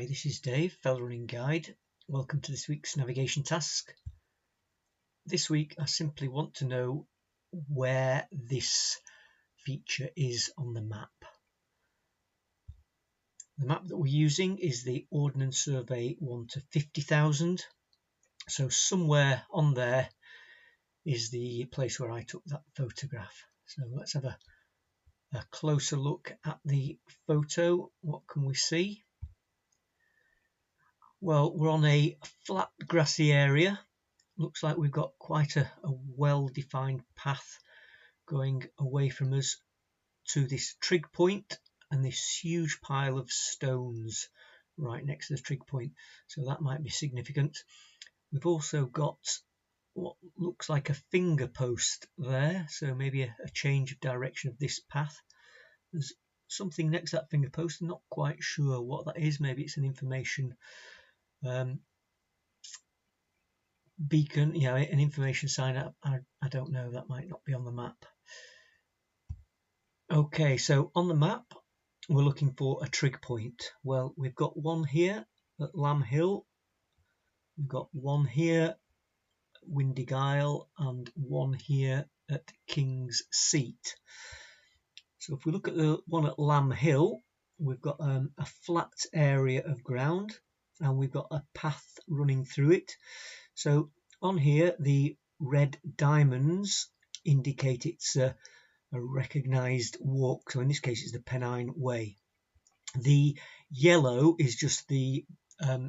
Hi, this is Dave, Fell Running Guide. Welcome to this week's navigation task. This week I simply want to know where this feature is on the map. The map that we're using is the Ordnance Survey 1 to 50,000. So somewhere on there is the place where I took that photograph. So let's have a closer look at the photo. What can we see? Well, we're on a flat grassy area. Looks like we've got quite a well-defined path going away from us to this trig point and this huge pile of stones right next to the trig point. So that might be significant. We've also got what looks like a finger post there, so maybe a change of direction of this path. There's something next to that finger post. I'm not quite sure what that is. Maybe it's an information beacon, an information sign. I don't know, that might not be on the map. Okay, so on the map we're looking for a trig point. Well, we've got one here at Lamb Hill, we've got one here at Windy-Gyle, and one here at King's Seat. So if we look at the one at Lamb Hill, we've got a flat area of ground and we've got a path running through it. So on here, the red diamonds indicate it's a recognised walk. So in this case, it's the Pennine Way. The yellow is just the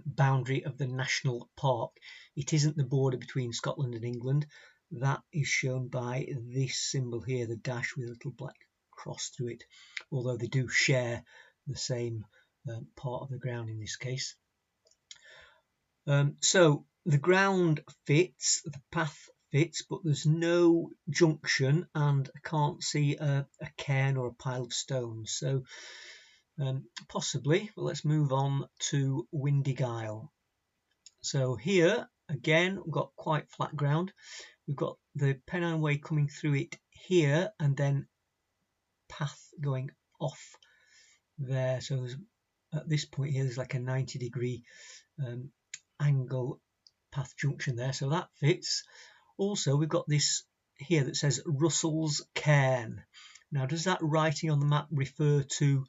boundary of the national park. It isn't the border between Scotland and England. That is shown by this symbol here, the dash with a little black cross through it, although they do share the same part of the ground in this case. So the ground fits, the path fits, but there's no junction and I can't see a cairn or a pile of stones. So possibly, but let's move on to Windy-Gyle. So here again we've got quite flat ground. We've got the Pennine Way coming through it here and then path going off there. So there's, at this point here there's like a 90-degree angle path junction there, so that fits. Also we've got this here that says Russell's Cairn. Now does that writing on the map refer to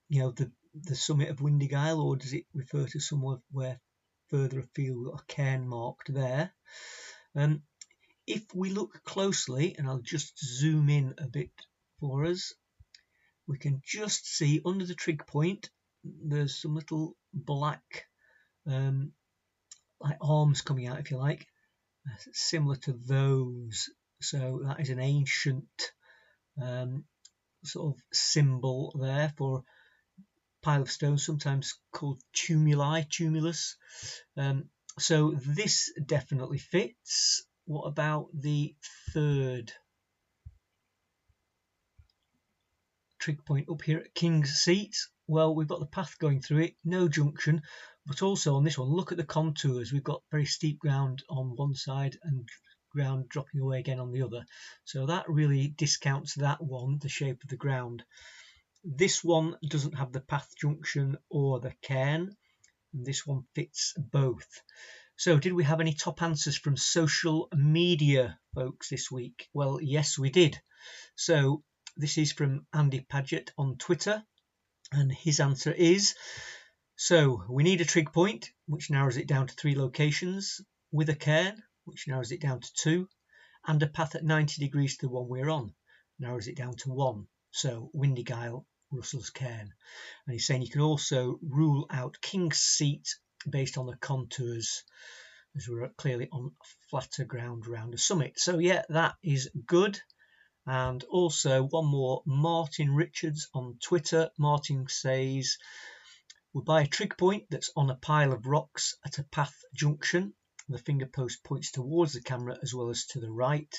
the summit of Windy-Gyle, or does it refer to somewhere where further afield we've got a cairn marked there? If we look closely, and I'll just zoom in a bit for us, we can just see under the trig point there's some little black like arms coming out, if you like, similar to those. So that is an ancient sort of symbol there for pile of stones, sometimes called tumulus. So this definitely fits. What about the third trig point up here at King's Seat? Well, we've got the path going through it, no junction, but also on this one, look at the contours. We've got very steep ground on one side and ground dropping away again on the other. So that really discounts that one, the shape of the ground. This one doesn't have the path junction or the cairn, and this one fits both. So did we have any top answers from social media folks this week? Well, yes, we did. So this is from Andy Paget on Twitter, and his answer is, so we need a trig point, which narrows it down to 3 locations, with a cairn, which narrows it down to 2, and a path at 90 degrees to the one we're on, narrows it down to 1. So Windy-Gyle, Russell's Cairn. And he's saying you can also rule out King's Seat based on the contours, as we're clearly on flatter ground around the summit. So yeah, that is good. And also one more, Martin Richards on Twitter. Martin says, we'll buy a trig point that's on a pile of rocks at a path junction. The finger post points towards the camera as well as to the right.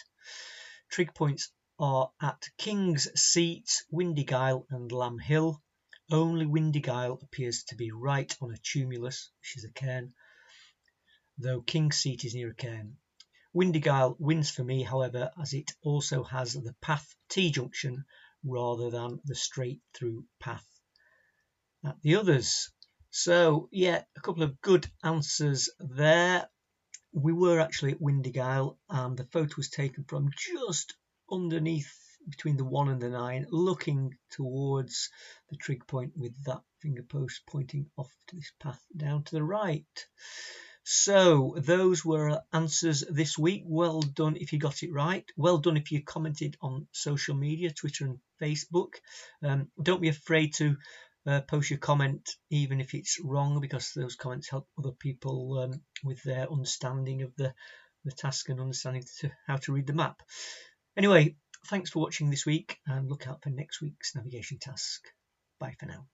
Trig points are at King's Seat, Windy-Gyle and Lamb Hill. Only Windy-Gyle appears to be right on a tumulus, which is a cairn, though King's Seat is near a cairn. Windy-Gyle wins for me, however, as it also has the path T-junction rather than the straight through path at the others. So yeah, a couple of good answers there. We were actually at Windigale, and the photo was taken from just underneath between the 1 and the 9, looking towards the trig point with that finger post pointing off to this path down to the right. So those were answers this week. Well done if you got it right. Well done if you commented on social media, Twitter and Facebook. Don't be afraid to post your comment even if it's wrong, because those comments help other people with their understanding of the task and understanding how to read the map. Anyway, thanks for watching this week, and look out for next week's navigation task. Bye for now.